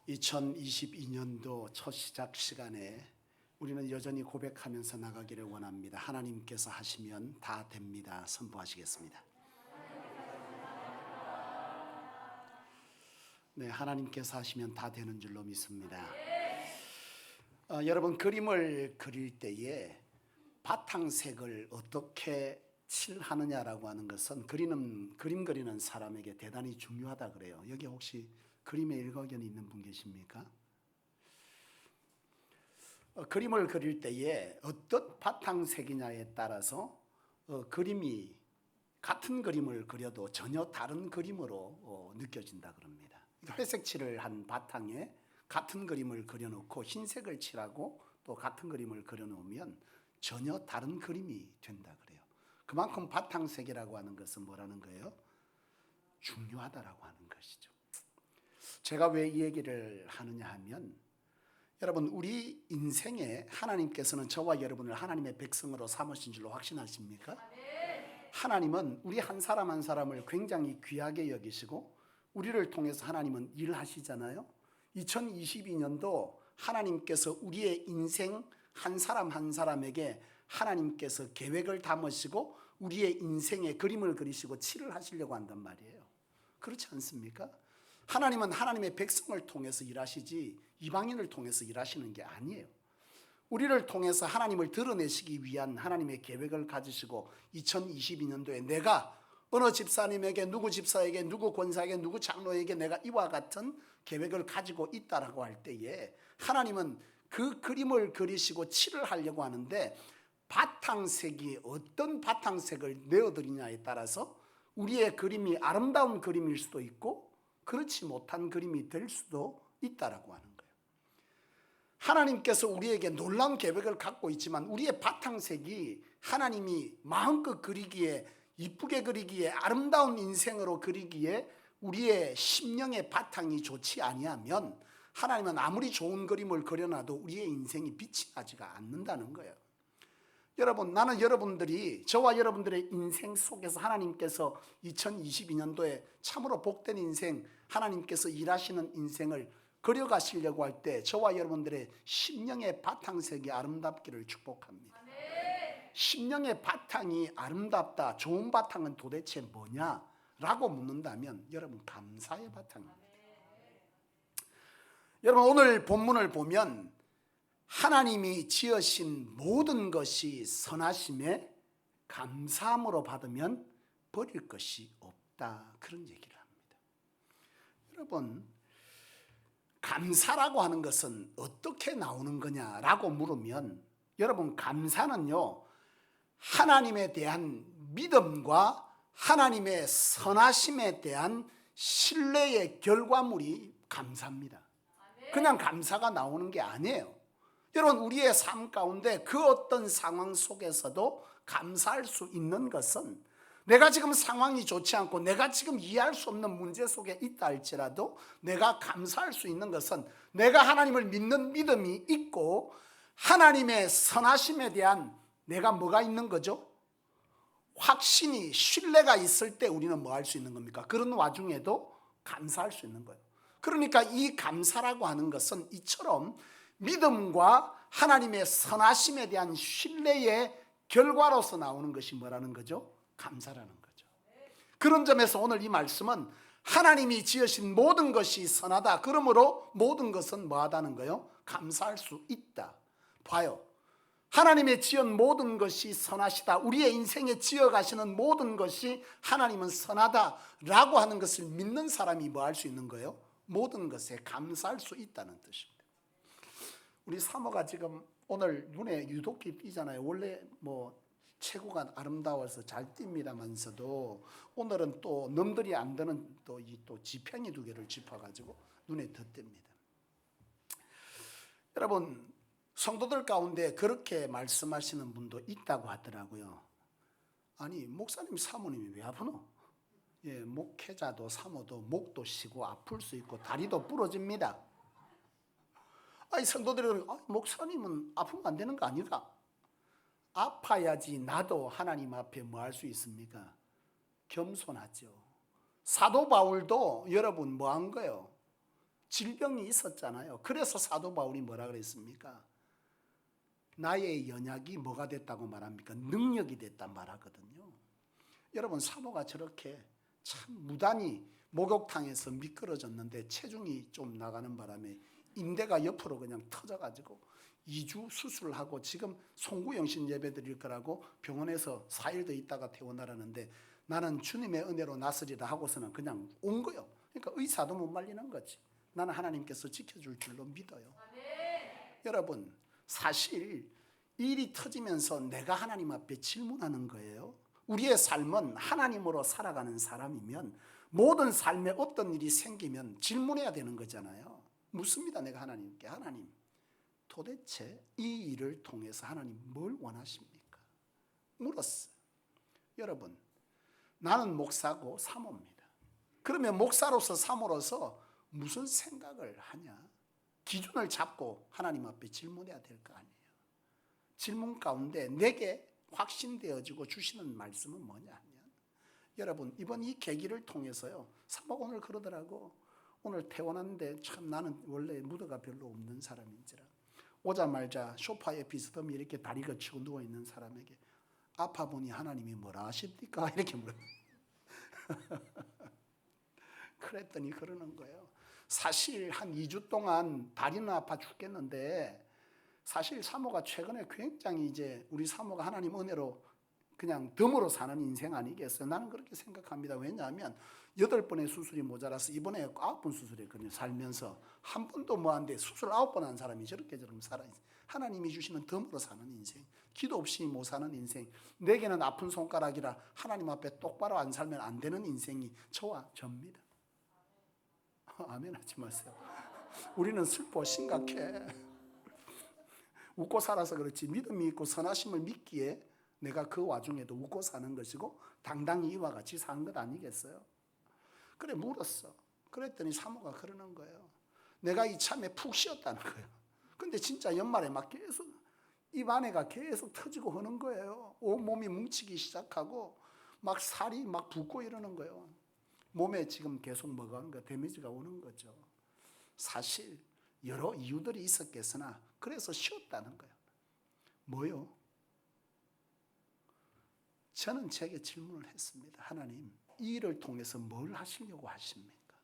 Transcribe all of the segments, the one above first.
2022년도 첫 시작 시간에 우리는 여전히 고백하면서 나가기를 원합니다. 하나님께서 하시면 다 됩니다. 선포하시겠습니다. 네, 하나님께서 하시면 다 되는 줄로 믿습니다. 여러분, 그림을 그릴 때에 바탕색을 어떻게 칠하느냐라고 하는 것은 그림 그리는 사람에게 대단히 중요하다 그래요. 여기 혹시 그림에 일가견이 있는 분 계십니까? 그림을 그릴 때에 어떤 바탕색이냐에 따라서 그림이 같은 그림을 그려도 전혀 다른 그림으로 느껴진다 그럽니다. 회색 칠을 한 바탕에 같은 그림을 그려놓고 흰색을 칠하고 또 같은 그림을 그려놓으면 전혀 다른 그림이 된다 그래요. 그만큼 바탕색이라고 하는 것은 뭐라는 거예요? 중요하다라고 하는 것이죠. 제가 왜 이 얘기를 하느냐 하면, 여러분, 우리 인생에 하나님께서는 저와 여러분을 하나님의 백성으로 삼으신 줄로 확신하십니까? 하나님은 우리 한 사람 한 사람을 굉장히 귀하게 여기시고 우리를 통해서 하나님은 일하시잖아요. 2022년도 하나님께서 우리의 인생 한 사람 한 사람에게 하나님께서 계획을 담으시고 우리의 인생의 그림을 그리시고 칠을 하시려고 한단 말이에요. 그렇지 않습니까? 하나님은 하나님의 백성을 통해서 일하시지 이방인을 통해서 일하시는 게 아니에요. 우리를 통해서 하나님을 드러내시기 위한 하나님의 계획을 가지시고 2022년도에 내가 어느 집사님에게, 누구 집사에게, 누구 권사에게, 누구 장로에게 내가 이와 같은 계획을 가지고 있다라고 할 때에 하나님은 그 그림을 그리시고 칠을 하려고 하는데, 바탕색이 어떤 바탕색을 내어드리냐에 따라서 우리의 그림이 아름다운 그림일 수도 있고 그렇지 못한 그림이 될 수도 있다라고 하는 거예요. 하나님께서 우리에게 놀라운 계획을 갖고 있지만 우리의 바탕색이 하나님이 마음껏 그리기에, 이쁘게 그리기에, 아름다운 인생으로 그리기에 우리의 심령의 바탕이 좋지 아니하면 하나님은 아무리 좋은 그림을 그려놔도 우리의 인생이 빛이 나지가 않는다는 거예요. 여러분, 나는 여러분들이, 저와 여러분들의 인생 속에서 하나님께서 2022년도에 참으로 복된 인생, 하나님께서 일하시는 인생을 그려가시려고 할 때 저와 여러분들의 심령의 바탕색이 아름답기를 축복합니다. 심령의 바탕이 아름답다, 좋은 바탕은 도대체 뭐냐라고 묻는다면 여러분, 감사의 바탕입니다. 여러분, 오늘 본문을 보면 하나님이 지으신 모든 것이 선하심에 감사함으로 받으면 버릴 것이 없다, 그런 얘기를 합니다. 여러분, 감사라고 하는 것은 어떻게 나오는 거냐라고 물으면, 여러분, 감사는요, 하나님에 대한 믿음과 하나님의 선하심에 대한 신뢰의 결과물이 감사입니다. 그냥 감사가 나오는 게 아니에요. 여러분, 우리의 삶 가운데 그 어떤 상황 속에서도 감사할 수 있는 것은, 내가 지금 상황이 좋지 않고 내가 지금 이해할 수 없는 문제 속에 있다 할지라도 내가 감사할 수 있는 것은 내가 하나님을 믿는 믿음이 있고 하나님의 선하심에 대한 내가 뭐가 있는 거죠? 확신이, 신뢰가 있을 때 우리는 뭐 할 수 있는 겁니까? 그런 와중에도 감사할 수 있는 거예요. 그러니까 이 감사라고 하는 것은 이처럼 믿음과 하나님의 선하심에 대한 신뢰의 결과로서 나오는 것이 뭐라는 거죠? 감사라는 거죠. 그런 점에서 오늘 이 말씀은 하나님이 지으신 모든 것이 선하다, 그러므로 모든 것은 뭐하다는 거예요? 감사할 수 있다. 봐요, 하나님의 지은 모든 것이 선하시다, 우리의 인생에 지어가시는 모든 것이 하나님은 선하다라고 하는 것을 믿는 사람이 뭐 할 수 있는 거예요? 모든 것에 감사할 수 있다는 뜻입니다. 우리 사모가 지금 오늘 눈에 유독히 띄잖아요. 원래 뭐 체구가 아름다워서 잘 띕니다만서도 오늘은 또 넘들이 안 드는 또 지팡이 두 개를 짚어가지고 눈에 더 띕니다. 여러분, 성도들 가운데 그렇게 말씀하시는 분도 있다고 하더라고요. 아니, 목사님 사모님이 왜 아프노? 예, 목회자도 사모도 목도 쉬고 아플 수 있고 다리도 부러집니다. 아니, 성도들은 목사님은 아프면 안 되는 거 아니라, 아파야지 나도 하나님 앞에 뭐 할 수 있습니까? 겸손하죠. 사도 바울도 여러분 뭐 한 거예요? 질병이 있었잖아요. 그래서 사도 바울이 뭐라 그랬습니까? 나의 연약이 뭐가 됐다고 말합니까? 능력이 됐다 말하거든요. 여러분, 사모가 저렇게 참 무단히 목욕탕에서 미끄러졌는데 체중이 좀 나가는 바람에 인대가 옆으로 그냥 터져가지고 2주 수술하고 지금 송구영신 예배 드릴 거라고 병원에서 4일 더 있다가 퇴원하라는데 나는 주님의 은혜로 나서리라 하고서는 그냥 온 거예요. 그러니까 의사도 못 말리는 거지. 나는 하나님께서 지켜줄 줄로 믿어요. 여러분, 사실 일이 터지면서 내가 하나님 앞에 질문하는 거예요. 우리의 삶은 하나님으로 살아가는 사람이면 모든 삶에 어떤 일이 생기면 질문해야 되는 거잖아요. 묻습니다. 내가 하나님께, 하나님 도대체 이 일을 통해서 하나님 뭘 원하십니까? 물었어요. 여러분, 나는 목사고 사모입니다. 그러면 목사로서 사모로서 무슨 생각을 하냐? 기준을 잡고 하나님 앞에 질문해야 될 거 아니에요. 질문 가운데 내게 확신되어지고 주시는 말씀은 뭐냐 하면, 여러분, 이번 이 계기를 통해서요, 사모가 오늘 그러더라고. 오늘 퇴원하는데 참 나는 원래 무드가 별로 없는 사람인지라 오자마자 소파에 비스듬히 이렇게 다리 거치고 누워있는 사람에게 아파 보니 하나님이 뭐라 하십니까? 이렇게 물어요. 그랬더니 그러는 거예요. 사실 한 2주 동안 다리는 아파 죽겠는데 사실 사모가 최근에 굉장히 이제 우리 사모가 하나님 은혜로 그냥 덤으로 사는 인생 아니겠어요? 나는 그렇게 생각합니다. 왜냐하면 8번의 수술이 모자라서 이번에 9번 수술했거든요. 살면서 한 번도 뭐 안 돼 수술 9번 한 사람이 저렇게 살아있어요. 하나님이 주시는 덤으로 사는 인생, 기도 없이 못 사는 인생, 내게는 아픈 손가락이라 하나님 앞에 똑바로 안 살면 안 되는 인생이 저와 접니다. 아멘 하지 마세요. 우리는 슬퍼 심각해. 웃고 살아서 그렇지 믿음이 있고 선하심을 믿기에 내가 그 와중에도 웃고 사는 것이고 당당히 이와 같이 사는 것 아니겠어요? 그래 물었어. 그랬더니 사모가 그러는 거예요. 내가 이참에 푹 쉬었다는 거예요. 근데 진짜 연말에 막 계속 입 안에가 계속 터지고 하는 거예요. 온몸이 뭉치기 시작하고 막 살이 막 붓고 이러는 거예요. 몸에 지금 계속 뭐가 오는 거 데미지가 오는 거죠. 사실 여러 이유들이 있었겠으나 그래서 쉬었다는 거예요. 뭐요? 저는 제게 질문을 했습니다. 하나님, 이 일을 통해서 뭘 하시려고 하십니까?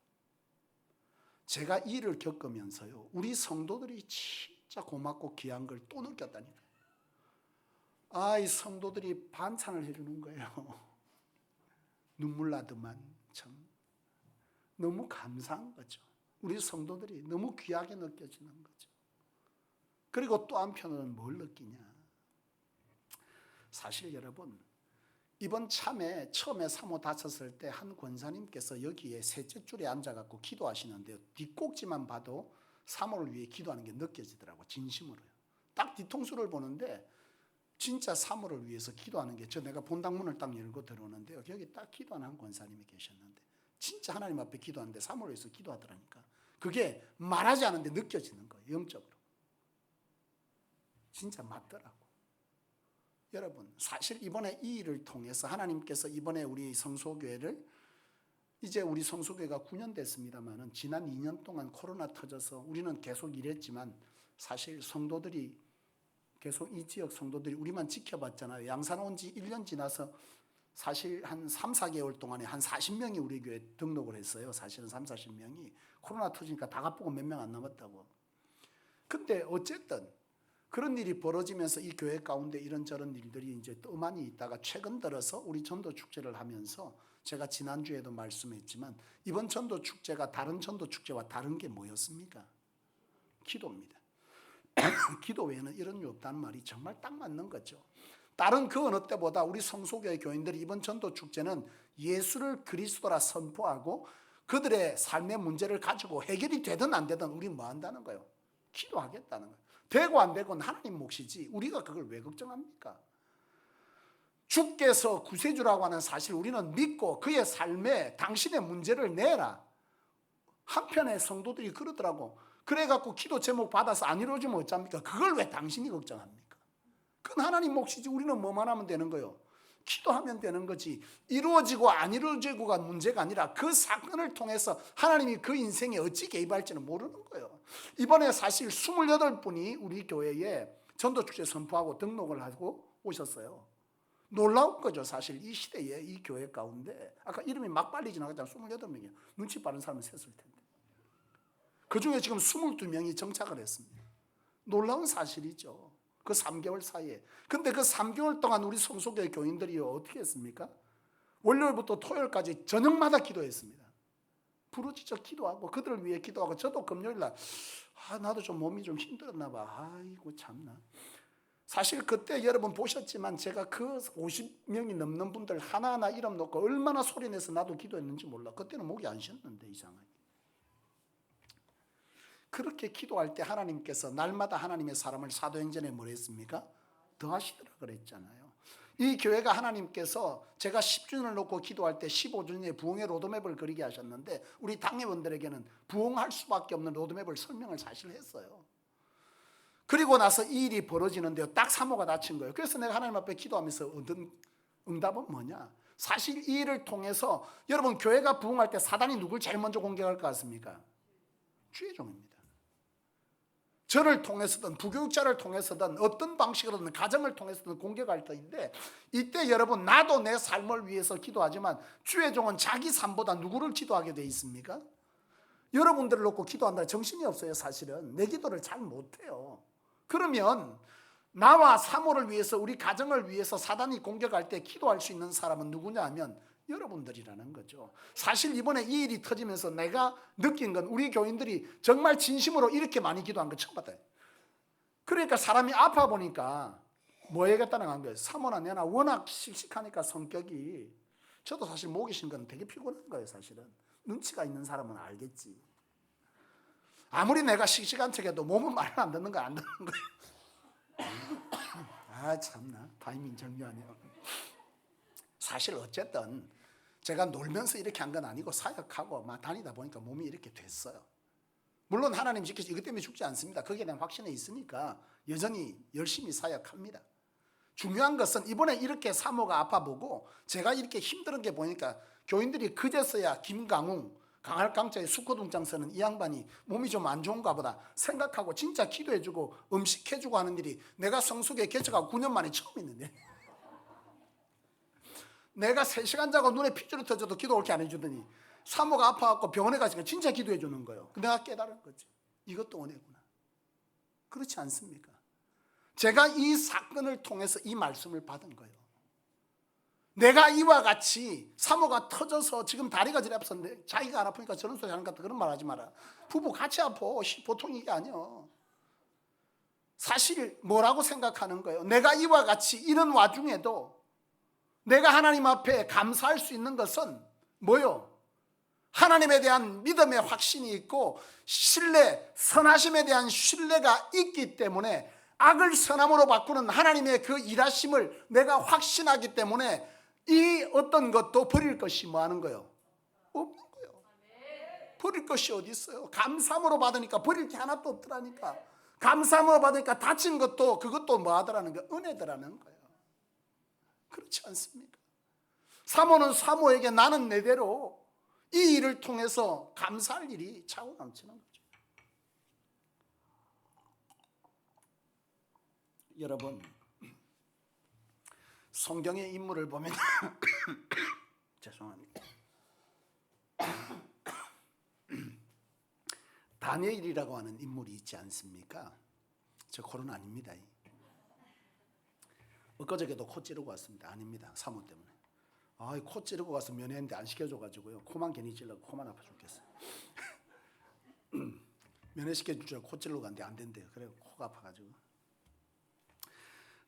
제가 이 일을 겪으면서요, 우리 성도들이 진짜 고맙고 귀한 걸 또 느꼈다니까요. 이 성도들이 반찬을 해주는 거예요. 눈물 나더만 참 너무 감사한 거죠. 우리 성도들이 너무 귀하게 느껴지는 거죠. 그리고 또 한편으로는 뭘 느끼냐? 사실 여러분, 이번 참에 처음에 사모 다쳤을 때 한 권사님께서 여기에 셋째 줄에 앉아갖고 기도하시는데요. 뒷꼭지만 봐도 사모를 위해 기도하는 게 느껴지더라고요. 진심으로요. 딱 뒤통수를 보는데 진짜 사모를 위해서 기도하는 게 내가 본당문을 딱 열고 들어오는데요. 여기 딱 기도하는 한 권사님이 계셨는데 진짜 하나님 앞에 기도하는데 사모를 위해서 기도하더라니까. 그게 말하지 않는데 느껴지는 거예요. 영적으로. 진짜 맞더라고. 여러분, 사실 이번에 이 일을 통해서 하나님께서 이번에 우리 성소교회를 이제 우리 성소교회가 9년 됐습니다만은 지난 2년 동안 코로나 터져서 우리는 계속 일했지만 사실 성도들이 계속 이 지역 성도들이 우리만 지켜봤잖아요. 양산 온 지 1년 지나서 사실 한 3, 4개월 동안에 한 40명이 우리 교회 등록을 했어요. 사실은 3, 40명이. 코로나 터지니까 다 갚고 몇 명 안 남았다고. 근데 어쨌든 그런 일이 벌어지면서 이 교회 가운데 이런저런 일들이 이제 또 많이 있다가 최근 들어서 우리 전도 축제를 하면서 제가 지난주에도 말씀했지만 이번 전도 축제가 다른 전도 축제와 다른 게 뭐였습니까? 기도입니다. 기도 외에는 이런 일 없다는 말이 정말 딱 맞는 거죠. 다른 그 어느 때보다 우리 성소교회 교인들이 이번 전도 축제는 예수를 그리스도라 선포하고 그들의 삶의 문제를 가지고 해결이 되든 안 되든 우리 뭐 한다는 거예요? 기도하겠다는 거예요. 되고 안 되고는 하나님 몫이지 우리가 그걸 왜 걱정합니까? 주께서 구세주라고 하는 사실 우리는 믿고 그의 삶에 당신의 문제를 내라. 한편의 성도들이 그러더라고. 그래갖고 기도 제목 받아서 안 이루어지면 어쩝니까? 그걸 왜 당신이 걱정합니까? 그건 하나님 몫이지 우리는 뭐만 하면 되는 거예요. 기도하면 되는 거지. 이루어지고 안 이루어지고가 문제가 아니라 그 사건을 통해서 하나님이 그 인생에 어찌 개입할지는 모르는 거예요. 이번에 사실 28분이 우리 교회에 전도축제 선포하고 등록을 하고 오셨어요. 놀라운 거죠. 사실 이 시대에 이 교회 가운데 아까 이름이 막 빨리 지나갔잖아요. 28명이요. 눈치 빠른 사람은 셌을 텐데. 그중에 지금 22명이 정착을 했습니다. 놀라운 사실이죠. 그 3개월 사이에. 근데 그 3개월 동안 우리 성소교회 교인들이 어떻게 했습니까? 월요일부터 토요일까지 저녁마다 기도했습니다. 부르짖어 기도하고 그들을 위해 기도하고 저도 금요일날 나도 좀 몸이 좀 힘들었나 봐. 아이고 참나. 사실 그때 여러분 보셨지만 제가 그 50명이 넘는 분들 하나하나 이름 놓고 얼마나 소리내서 나도 기도했는지 몰라. 그때는 목이 안 쉬었는데 이상하게. 그렇게 기도할 때 하나님께서 날마다 하나님의 사람을 사도행전에 뭘 했습니까? 더하시더라 그랬잖아요. 이 교회가 하나님께서 제가 10주년을 놓고 기도할 때 15주년에 부흥의 로드맵을 그리게 하셨는데 우리 당회원들에게는 부흥할 수밖에 없는 로드맵을 설명을 사실 했어요. 그리고 나서 이 일이 벌어지는데요. 딱 사모가 다친 거예요. 그래서 내가 하나님 앞에 기도하면서 얻은 응답은 뭐냐? 사실 이 일을 통해서 여러분 교회가 부흥할 때 사단이 누굴 제일 먼저 공격할 것 같습니까? 주의 종입니다. 저를 통해서든 부교육자를 통해서든 어떤 방식으로든 가정을 통해서든 공격할 터인데 이때 여러분 나도 내 삶을 위해서 기도하지만 주의 종은 자기 삶보다 누구를 기도하게 돼 있습니까? 여러분들을 놓고 기도한다 정신이 없어요. 사실은 내 기도를 잘 못해요. 그러면 나와 사모를 위해서 우리 가정을 위해서 사단이 공격할 때 기도할 수 있는 사람은 누구냐 하면 여러분들이라는 거죠. 사실 이번에 이 일이 터지면서 내가 느낀 건 우리 교인들이 정말 진심으로 이렇게 많이 기도한 거 처음 봤어요. 그러니까 사람이 아파 보니까 뭐 해야겠다는 거예요. 사모나 내나 워낙 씩씩하니까 성격이 저도 사실 목이 쉰 건 되게 피곤한 거예요. 사실은 눈치가 있는 사람은 알겠지. 아무리 내가 씩씩한 척해도 몸은 말을 안 듣는 거 안 듣는 거예요. 아 참나 타이밍 절묘하네요. 사실 어쨌든 제가 놀면서 이렇게 한 건 아니고 사역하고 막 다니다 보니까 몸이 이렇게 됐어요. 물론 하나님 지켜서 이것 때문에 죽지 않습니다. 거기에 대한 확신이 있으니까 여전히 열심히 사역합니다. 중요한 것은 이번에 이렇게 사모가 아파보고 제가 이렇게 힘든 게 보니까 교인들이 그제서야 김강웅 강할강자의 수코둥장 서는 이 양반이 몸이 좀 안 좋은가 보다 생각하고 진짜 기도해주고 음식해주고 하는 일이 내가 성수교에 개척하고 9년 만에 처음 있는데 내가 3시간 자고 눈에 핏줄이 터져도 기도 옳게 안 해주더니 사모가 아파갖고 병원에 가니까 진짜 기도해 주는 거예요. 내가 깨달은 거지. 이것도 은혜구나. 그렇지 않습니까? 제가 이 사건을 통해서 이 말씀을 받은 거예요. 내가 이와 같이 사모가 터져서 지금 다리가 저리 아팠는데 자기가 안 아프니까 저런 소리 하는 것 같아. 그런 말 하지 마라. 부부 같이 아파. 보통 이게 아니야. 사실 뭐라고 생각하는 거예요? 내가 이와 같이 이런 와중에도 내가 하나님 앞에 감사할 수 있는 것은 뭐요? 하나님에 대한 믿음의 확신이 있고 신뢰, 선하심에 대한 신뢰가 있기 때문에 악을 선함으로 바꾸는 하나님의 그 일하심을 내가 확신하기 때문에 이 어떤 것도 버릴 것이 뭐 하는 거예요? 없는 거예요. 버릴 것이 어디 있어요? 감사함으로 받으니까 버릴 게 하나도 없더라니까. 감사함으로 받으니까 다친 것도 그것도 뭐 하더라는 거예요? 은혜더라는 거예요. 그렇지 않습니까? 사모는 사모에게 나는 내대로 이 일을 통해서 감사할 일이 차고 넘치는 거죠. 여러분 성경의 인물을 보면 죄송합니다. 다니엘이라고 하는 인물이 있지 않습니까? 저 코로나 아닙니다. 엊그저께도 코 찌르고 왔습니다. 아닙니다. 사모 때문에. 코 찌르고 와서 면회했는데 안 시켜줘가지고요. 코만 괜히 찔러고 코만 아파 죽겠어요. 면회시켜줄 줄 알고 코 찌르고 갔는데 안 된대요. 그래 코가 아파가지고.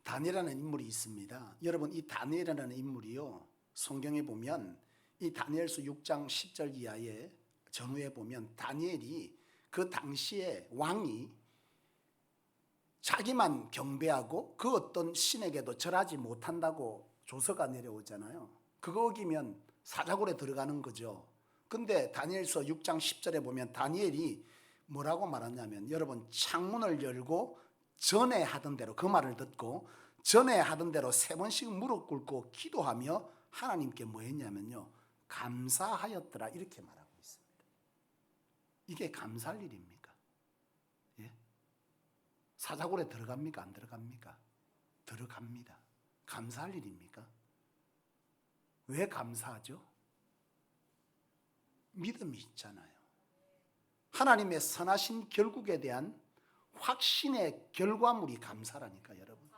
다니엘이라는 인물이 있습니다. 여러분 이 다니엘이라는 인물이요. 성경에 보면 이 다니엘서 6장 10절 이하의 전후에 보면 다니엘이 그 당시에 왕이 자기만 경배하고 그 어떤 신에게도 절하지 못한다고 조서가 내려오잖아요. 그거 어기면 사자굴에 들어가는 거죠. 근데 다니엘서 6장 10절에 보면 다니엘이 뭐라고 말하냐면 여러분 창문을 열고 전에 하던 대로 그 말을 듣고 전에 하던 대로 3번씩 무릎 꿇고 기도하며 하나님께 뭐 했냐면요, 감사하였더라 이렇게 말하고 있습니다. 이게 감사할 일입니까? 예? 사자굴에 들어갑니까? 안 들어갑니까? 들어갑니다. 감사할 일입니까? 왜 감사하죠? 믿음이 있잖아요. 하나님의 선하신 결국에 대한 확신의 결과물이 감사라니까 여러분.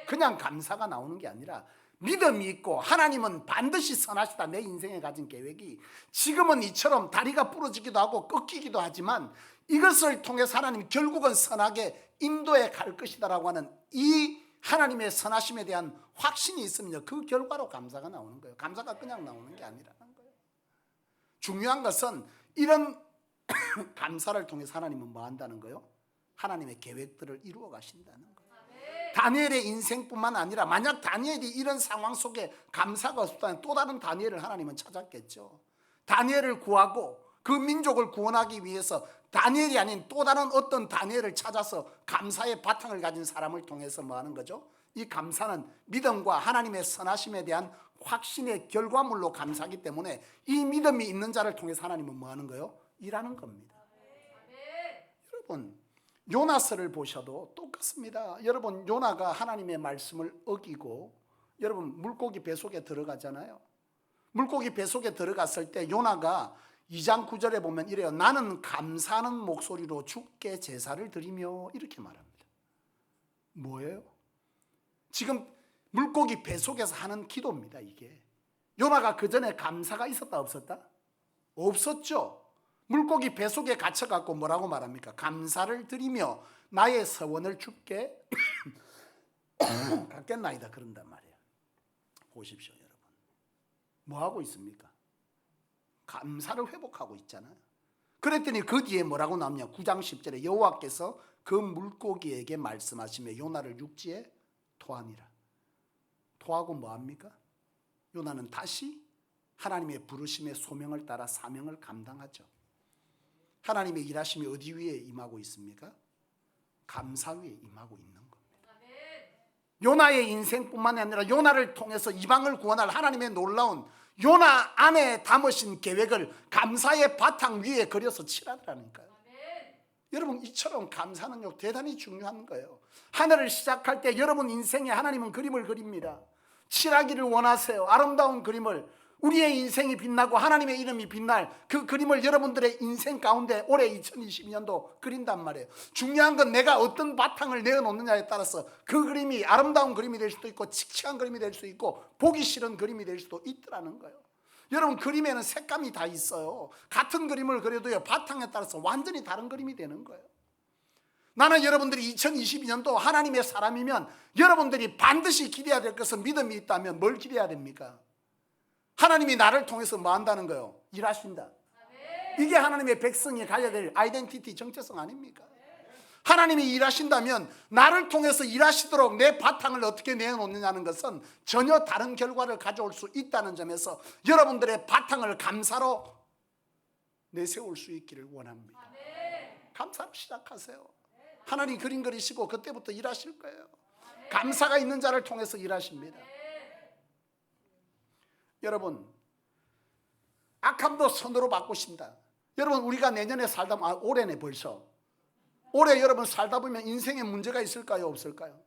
그냥 감사가 나오는 게 아니라 믿음이 있고 하나님은 반드시 선하시다. 내 인생에 가진 계획이 지금은 이처럼 다리가 부러지기도 하고 꺾이기도 하지만 이것을 통해서 하나님 결국은 선하게 인도해 갈 것이다라고 하는 이 하나님의 선하심에 대한 확신이 있으면요, 그 결과로 감사가 나오는 거예요. 감사가 그냥 나오는 게 아니라는 거예요. 중요한 것은 이런 감사를 통해서 하나님은 뭐 한다는 거예요? 하나님의 계획들을 이루어 가신다는 거예요. 다니엘의 인생뿐만 아니라 만약 다니엘이 이런 상황 속에 감사가 없었다면 또 다른 다니엘을 하나님은 찾았겠죠. 다니엘을 구하고 그 민족을 구원하기 위해서 다니엘이 아닌 또 다른 어떤 다니엘을 찾아서 감사의 바탕을 가진 사람을 통해서 뭐 하는 거죠? 이 감사는 믿음과 하나님의 선하심에 대한 확신의 결과물로 감사하기 때문에 이 믿음이 있는 자를 통해서 하나님은 뭐 하는 거예요? 일하는 겁니다. 여러분, 요나서를 보셔도 똑같습니다. 여러분, 요나가 하나님의 말씀을 어기고 여러분 물고기 배 속에 들어가잖아요. 물고기 배 속에 들어갔을 때 요나가 2장 9절에 보면 이래요. 나는 감사하는 목소리로 주께 제사를 드리며 이렇게 말합니다. 뭐예요? 지금 물고기 배 속에서 하는 기도입니다. 이게 요나가 그 전에 감사가 있었다 없었다? 없었죠. 물고기 배 속에 갇혀갖고 뭐라고 말합니까? 감사를 드리며 나의 서원을 주께 갖겠나이다 그런단 말이에요. 보십시오 여러분, 뭐하고 있습니까? 감사를 회복하고 있잖아요. 그랬더니 그 뒤에 뭐라고 나오냐, 9장 10절에 여호와께서 그 물고기에게 말씀하시며 요나를 육지에 토하니라. 토하고 뭐합니까? 요나는 다시 하나님의 부르심의 소명을 따라 사명을 감당하죠. 하나님의 일하심이 어디 위에 임하고 있습니까? 감사 위에 임하고 있는 겁니다. 요나의 인생뿐만 아니라 요나를 통해서 이방을 구원할 하나님의 놀라운 요나 안에 담으신 계획을 감사의 바탕 위에 그려서 칠하더라니까요. 여러분, 이처럼 감사는요 대단히 중요한 거예요. 하늘을 시작할 때 여러분 인생에 하나님은 그림을 그립니다. 칠하기를 원하세요. 아름다운 그림을, 우리의 인생이 빛나고 하나님의 이름이 빛날 그 그림을 여러분들의 인생 가운데 올해 2022년도 그린단 말이에요. 중요한 건 내가 어떤 바탕을 내어놓느냐에 따라서 그 그림이 아름다운 그림이 될 수도 있고 칙칙한 그림이 될 수도 있고 보기 싫은 그림이 될 수도 있더라는 거예요. 여러분, 그림에는 색감이 다 있어요. 같은 그림을 그려도요 바탕에 따라서 완전히 다른 그림이 되는 거예요. 나는 여러분들이 2022년도 하나님의 사람이면 여러분들이 반드시 기대해야 될 것은 믿음이 있다면 뭘 기대해야 됩니까? 하나님이 나를 통해서 뭐 한다는 거예요? 일하신다. 이게 하나님의 백성이 가져야 될 아이덴티티, 정체성 아닙니까? 하나님이 일하신다면 나를 통해서 일하시도록 내 바탕을 어떻게 내어놓느냐는 것은 전혀 다른 결과를 가져올 수 있다는 점에서 여러분들의 바탕을 감사로 내세울 수 있기를 원합니다. 감사로 시작하세요. 하나님 그림 그리시고 그때부터 일하실 거예요. 감사가 있는 자를 통해서 일하십니다. 여러분, 악함도 선으로 바꾸신다. 여러분, 우리가 내년에 살다 보면 올해네 벌써. 올해 여러분 살다 보면 인생에 문제가 있을까요? 없을까요?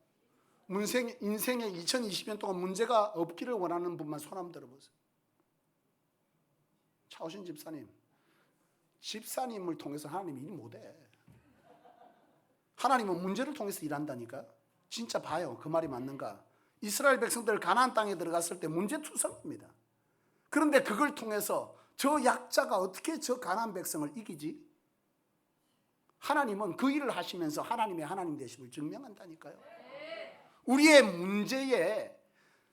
인생에 2020년 동안 문제가 없기를 원하는 분만 손 한번 들어보세요. 차오신 집사님, 집사님을 통해서 하나님이 일 못해. 하나님은 문제를 통해서 일한다니까. 진짜 봐요. 그 말이 맞는가? 이스라엘 백성들 가나안 땅에 들어갔을 때 문제투성입니다. 그런데 그걸 통해서 저 약자가 어떻게 저 가나안 백성을 이기지? 하나님은 그 일을 하시면서 하나님의 하나님 되심을 증명한다니까요. 우리의 문제에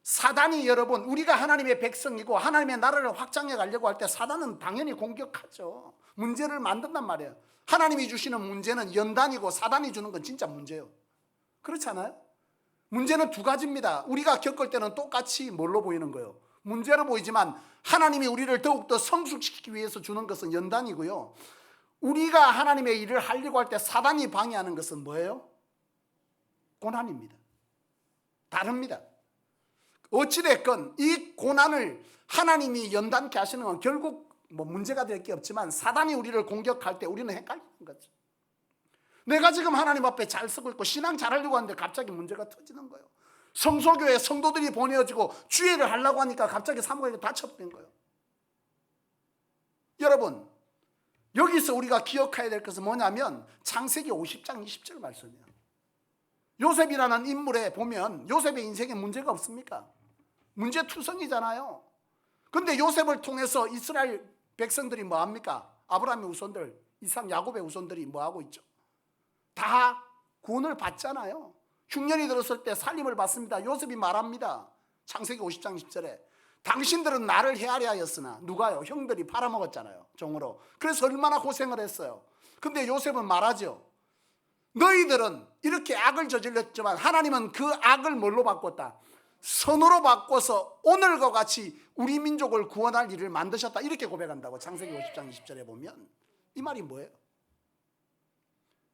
사단이, 여러분, 우리가 하나님의 백성이고 하나님의 나라를 확장해 가려고 할 때 사단은 당연히 공격하죠. 문제를 만든단 말이에요. 하나님이 주시는 문제는 연단이고 사단이 주는 건 진짜 문제예요. 그렇지 않아요? 문제는 두 가지입니다. 우리가 겪을 때는 똑같이 뭘로 보이는 거예요? 문제로 보이지만 하나님이 우리를 더욱더 성숙시키기 위해서 주는 것은 연단이고요. 우리가 하나님의 일을 하려고 할 때 사단이 방해하는 것은 뭐예요? 고난입니다. 다릅니다. 어찌됐건 이 고난을 하나님이 연단케 하시는 건 결국 뭐 문제가 될 게 없지만 사단이 우리를 공격할 때 우리는 헷갈리는 거죠. 내가 지금 하나님 앞에 잘 서고 있고 신앙 잘하려고 하는데 갑자기 문제가 터지는 거예요. 성소교회 성도들이 보내어지고 주의를 하려고 하니까 갑자기 사무엘이 다쳐버린 거예요. 여러분, 여기서 우리가 기억해야 될 것은 뭐냐면 창세기 50장 20절 말씀이에요. 요셉이라는 인물에 보면 요셉의 인생에 문제가 없습니까? 문제투성이잖아요. 그런데 요셉을 통해서 이스라엘 백성들이 뭐합니까? 아브라함의 후손들, 이삭, 야곱의 후손들이 뭐하고 있죠? 다 구원을 받잖아요. 흉년이 들었을 때 살림을 받습니다. 요셉이 말합니다. 창세기 50장 10절에 당신들은 나를 헤아려 하였으나 누가요? 형들이 팔아먹었잖아요, 종으로. 그래서 얼마나 고생을 했어요. 근데 요셉은 말하죠. 너희들은 이렇게 악을 저질렀지만 하나님은 그 악을 뭘로 바꿨다? 선으로 바꿔서 오늘과 같이 우리 민족을 구원할 일을 만드셨다. 이렇게 고백한다고 창세기 50장 20절에 보면. 이 말이 뭐예요?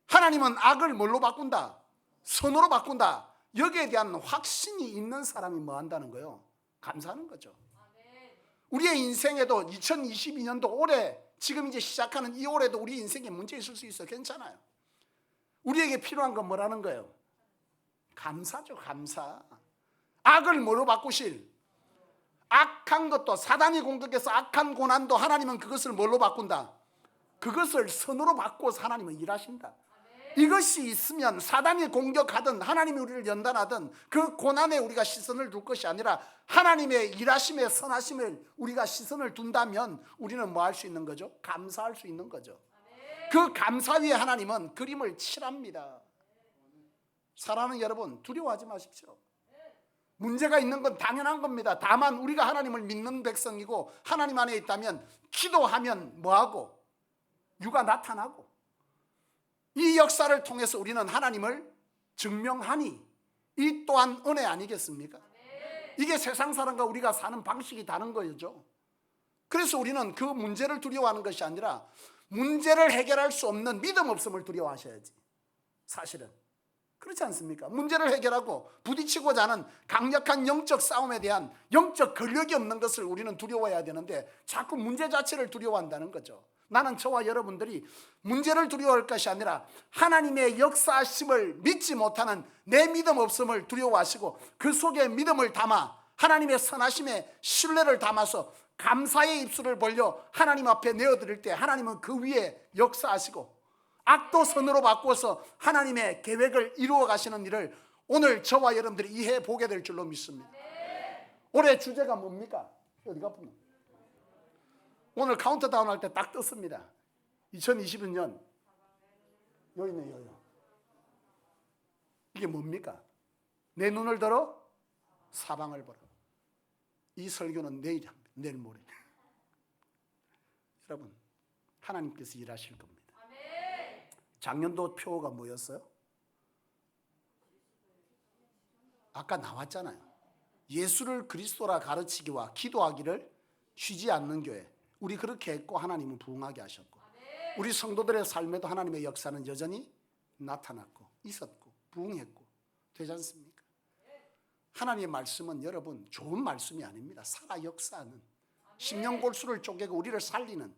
하나님은 악을 뭘로 바꾼다? 선으로 바꾼다. 여기에 대한 확신이 있는 사람이 뭐 한다는 거예요? 감사하는 거죠. 우리의 인생에도 2022년도 올해 지금 이제 시작하는 이 올해도 우리 인생에 문제 있을 수 있어요. 괜찮아요. 우리에게 필요한 건 뭐라는 거예요? 감사죠. 감사. 악을 뭐로 바꾸실? 악한 것도 사단이 공격해서 악한 고난도 하나님은 그것을 뭘로 바꾼다? 그것을 선으로 바꿔서 하나님은 일하신다. 이것이 있으면 사단이 공격하든 하나님이 우리를 연단하든 그 고난에 우리가 시선을 둘 것이 아니라 하나님의 일하심에 선하심을 우리가 시선을 둔다면 우리는 뭐 할 수 있는 거죠? 감사할 수 있는 거죠. 그 감사 위에 하나님은 그림을 칠합니다. 사랑하는 여러분, 두려워하지 마십시오. 문제가 있는 건 당연한 겁니다. 다만 우리가 하나님을 믿는 백성이고 하나님 안에 있다면 기도하면 뭐하고? 유가 나타나고 이 역사를 통해서 우리는 하나님을 증명하니 이 또한 은혜 아니겠습니까? 이게 세상 사람과 우리가 사는 방식이 다른 거죠. 그래서 우리는 그 문제를 두려워하는 것이 아니라 문제를 해결할 수 없는 믿음 없음을 두려워하셔야지. 사실은 그렇지 않습니까? 문제를 해결하고 부딪히고자 하는 강력한 영적 싸움에 대한 영적 근력이 없는 것을 우리는 두려워해야 되는데 자꾸 문제 자체를 두려워한다는 거죠. 나는 저와 여러분들이 문제를 두려워할 것이 아니라 하나님의 역사하심을 믿지 못하는 내 믿음 없음을 두려워하시고 그 속에 믿음을 담아 하나님의 선하심에 신뢰를 담아서 감사의 입술을 벌려 하나님 앞에 내어드릴 때 하나님은 그 위에 역사하시고 악도 선으로 바꿔서 하나님의 계획을 이루어 가시는 일을 오늘 저와 여러분들이 이해해 보게 될 줄로 믿습니다. 올해 주제가 뭡니까? 어디가 보면 오늘 카운트다운 할 때 딱 떴습니다. 2020년 여기 있네. 여기. 이게 뭡니까? 내 눈을 들어 사방을 보라. 이 설교는 내일 합니다. 내일 모레. 여러분, 하나님께서 일하실 겁니다. 작년도 표가 뭐였어요? 아까 나왔잖아요. 예수를 그리스도라 가르치기와 기도하기를 쉬지 않는 교회. 우리 그렇게 했고 하나님은 부응하게 하셨고 우리 성도들의 삶에도 하나님의 역사는 여전히 나타났고 있었고 부응했고 되지 않습니까? 하나님의 말씀은 여러분 좋은 말씀이 아닙니다. 살아 역사하는 십년골수를 쪼개고 우리를 살리는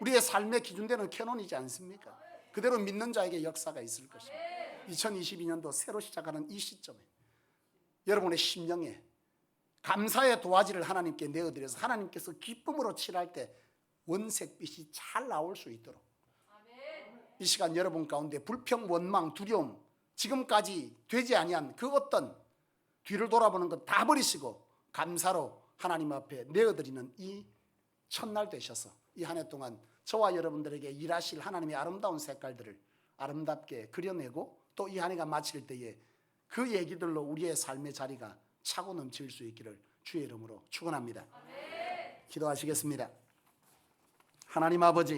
우리의 삶의 기준되는 캐논이지 않습니까? 그대로 믿는 자에게 역사가 있을 것입니다. 2022년도 새로 시작하는 이 시점에 여러분의 심령에 감사의 도화지를 하나님께 내어드려서 하나님께서 기쁨으로 칠할 때 원색빛이 잘 나올 수 있도록 이 시간 여러분 가운데 불평, 원망, 두려움 지금까지 되지 아니한 그 어떤 뒤를 돌아보는 것 다 버리시고 감사로 하나님 앞에 내어드리는 이 첫날 되셔서 이 한 해 동안 저와 여러분들에게 일하실 하나님의 아름다운 색깔들을 아름답게 그려내고 또 이 한 해가 마칠 때에 그 얘기들로 우리의 삶의 자리가 차고 넘칠 수 있기를 주의 이름으로 축원합니다. 기도하시겠습니다. 하나님 아버지,